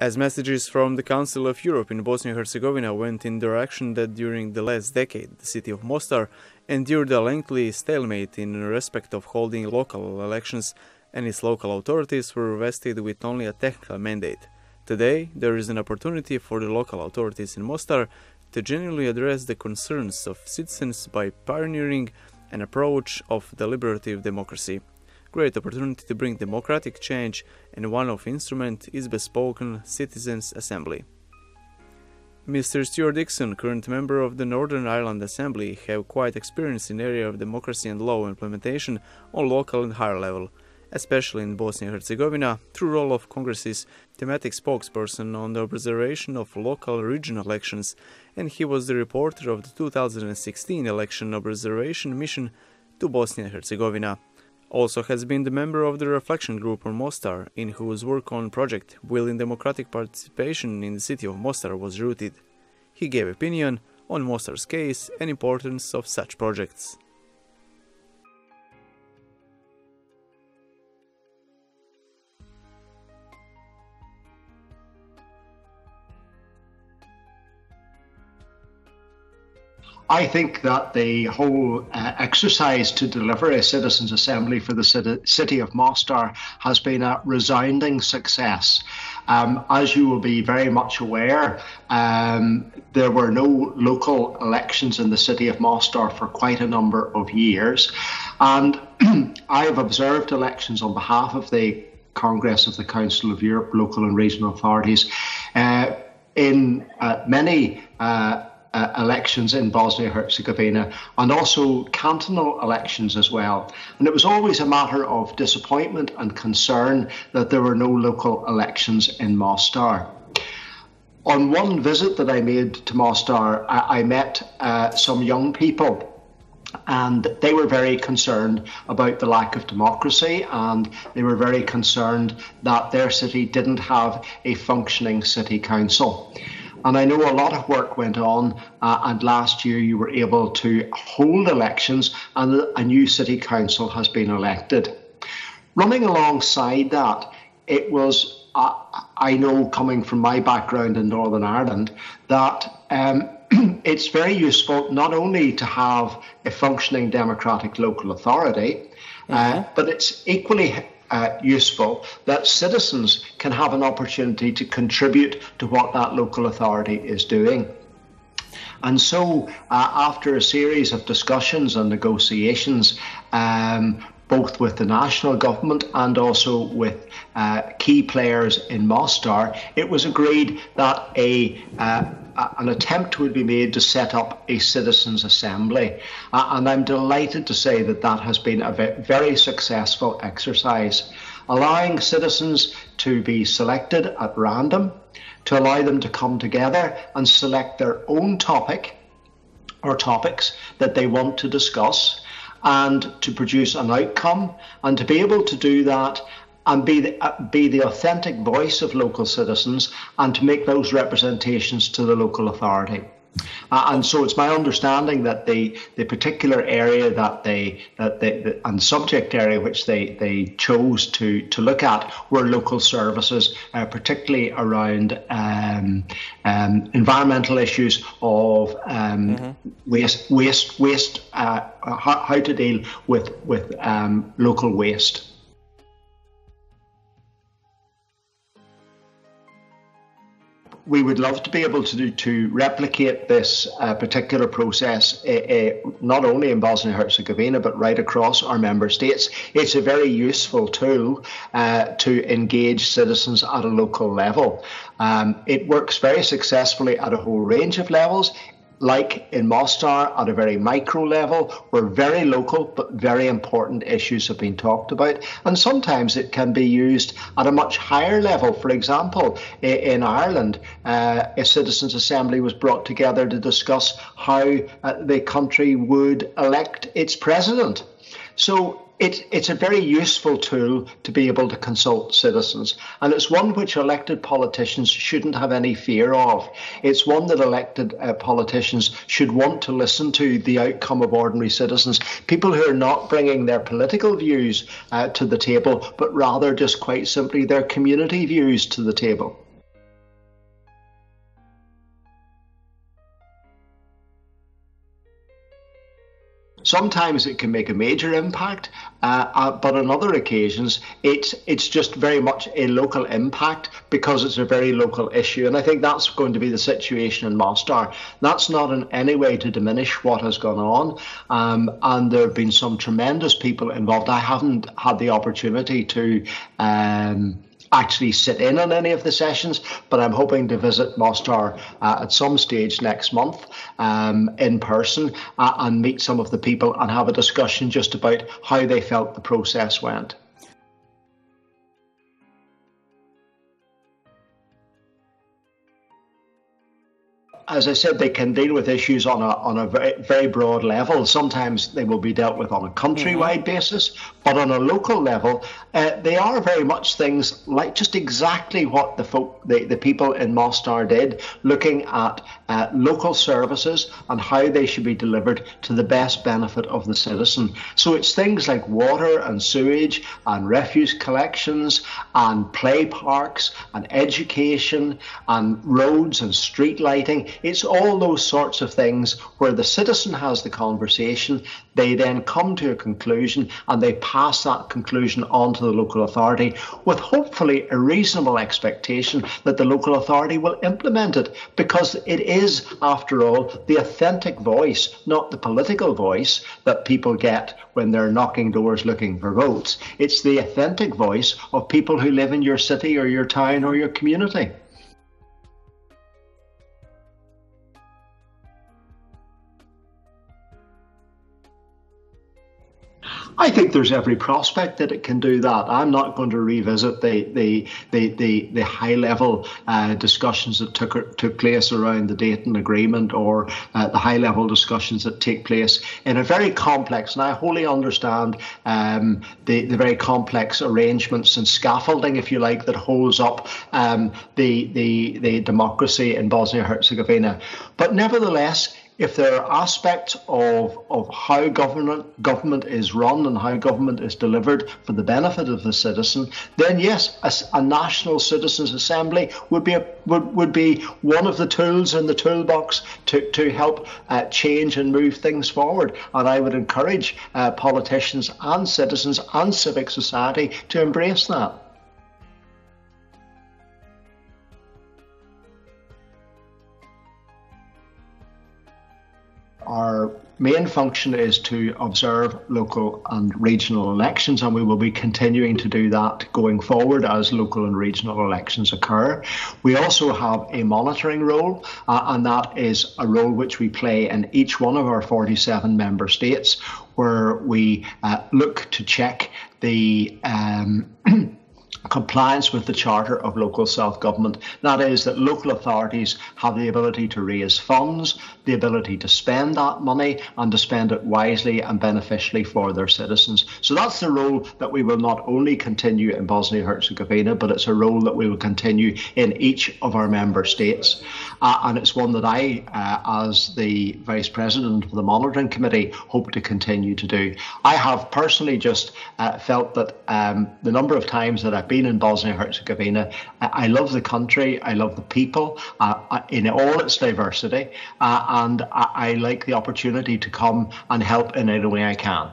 As messages from the Council of Europe in Bosnia and Herzegovina went in the direction that during the last decade the city of Mostar endured a lengthy stalemate in respect of holding local elections, and its local authorities were vested with only a technical mandate. Today, there is an opportunity for the local authorities in Mostar to genuinely address the concerns of citizens by pioneering an approach of deliberative democracy. Great opportunity to bring democratic change, and one of instrument is bespoken Citizens' Assembly. Mr Stewart Dickson, current member of the Northern Ireland Assembly, have quite experience in area of democracy and law implementation on local and higher level, especially in Bosnia and Herzegovina, through role of Kongressa's thematic spokesperson on the observation of local regional elections, and he was the reporter of the 2016 election observation mission to Bosnia and Herzegovina. Also has been the member of the reflection group on Mostar, in whose work on project Building Democratic Participation in the city of Mostar was rooted. He gave opinion on Mostar's case and importance of such projects. I think that the whole exercise to deliver a citizens' assembly for the city of Mostar has been a resounding success. As you will be very much aware, there were no local elections in the city of Mostar for quite a number of years, and I have observed elections on behalf of the Congress of the Council of Europe, local and regional authorities, in many elections in Bosnia-Herzegovina, and also cantonal elections as well. And it was always a matter of disappointment and concern that there were no local elections in Mostar. On one visit that I made to Mostar, I met some young people, and they were very concerned about the lack of democracy, and they were very concerned that their city didn't have a functioning city council. And I know a lot of work went on, and last year you were able to hold elections and a new city council has been elected. Running alongside that, it was, I know coming from my background in Northern Ireland, that it's very useful not only to have a functioning democratic local authority, but it's equally useful that citizens can have an opportunity to contribute to what that local authority is doing. And so after a series of discussions and negotiations, both with the national government and also with key players in Mostar, it was agreed that an attempt would be made to set up a citizens' assembly. And I'm delighted to say that that has been a very successful exercise, allowing citizens to be selected at random, to allow them to come together and select their own topic or topics that they want to discuss, and to produce an outcome, and to be able to do that and be the authentic voice of local citizens, and to make those representations to the local authority. And so it's my understanding that the particular area and subject area which they chose to look at were local services, particularly around environmental issues of waste, how to deal with local waste. We would love to be able to replicate this particular process not only in Bosnia-Herzegovina but right across our member states. It's a very useful tool to engage citizens at a local level. It works very successfully at a whole range of levels. Like in Mostar, at a very micro level, where very local but very important issues have been talked about. And sometimes it can be used at a much higher level. For example, in Ireland, a citizens' assembly was brought together to discuss how the country would elect its president. So it's a very useful tool to be able to consult citizens, and it's one which elected politicians shouldn't have any fear of. It's one that elected politicians should want to listen to the outcome of ordinary citizens, people who are not bringing their political views to the table, but rather just quite simply their community views to the table. Sometimes it can make a major impact, but on other occasions, it's just very much a local impact because it's a very local issue. And I think that's going to be the situation in Mostar. That's not in any way to diminish what has gone on. And there have been some tremendous people involved. I haven't had the opportunity to actually sit in on any of the sessions, but I'm hoping to visit Mostar at some stage next month in person and meet some of the people and have a discussion just about how they felt the process went. As I said, they can deal with issues on a very, very broad level. Sometimes they will be dealt with on a countrywide basis, but on a local level, they are very much things like just exactly what the people in Mostar did, looking at local services and how they should be delivered to the best benefit of the citizen. So it's things like water and sewage and refuse collections and play parks and education and roads and street lighting. It's all those sorts of things where the citizen has the conversation, they then come to a conclusion and they pass that conclusion on to the local authority with hopefully a reasonable expectation that the local authority will implement it, because it is, after all, the authentic voice, not the political voice that people get when they're knocking doors looking for votes. It's the authentic voice of people who live in your city or your town or your community. I think there's every prospect that it can do that. I'm not going to revisit the high level discussions that took place around the Dayton Agreement, or the high level discussions that take place in a very complex, and I wholly understand the very complex arrangements and scaffolding, if you like, that holds up the democracy in Bosnia-Herzegovina. But nevertheless, if there are aspects of how government is run and how government is delivered for the benefit of the citizen, then yes, a national citizens' assembly would be one of the tools in the toolbox to help change and move things forward. And I would encourage politicians and citizens and civic society to embrace that. Our main function is to observe local and regional elections, and we will be continuing to do that going forward as local and regional elections occur. We also have a monitoring role, and that is a role which we play in each one of our 47 member states, where we look to check the compliance with the Charter of Local Self-Government. That is, that local authorities have the ability to raise funds, the ability to spend that money and to spend it wisely and beneficially for their citizens. So that's the role that we will not only continue in Bosnia-Herzegovina, but it's a role that we will continue in each of our member states. And it's one that I, as the Vice President of the Monitoring Committee, hope to continue to do. I have personally just felt that the number of times that I've been in Bosnia-Herzegovina, I love the country, I love the people in all its diversity, and I like the opportunity to come and help in any way I can.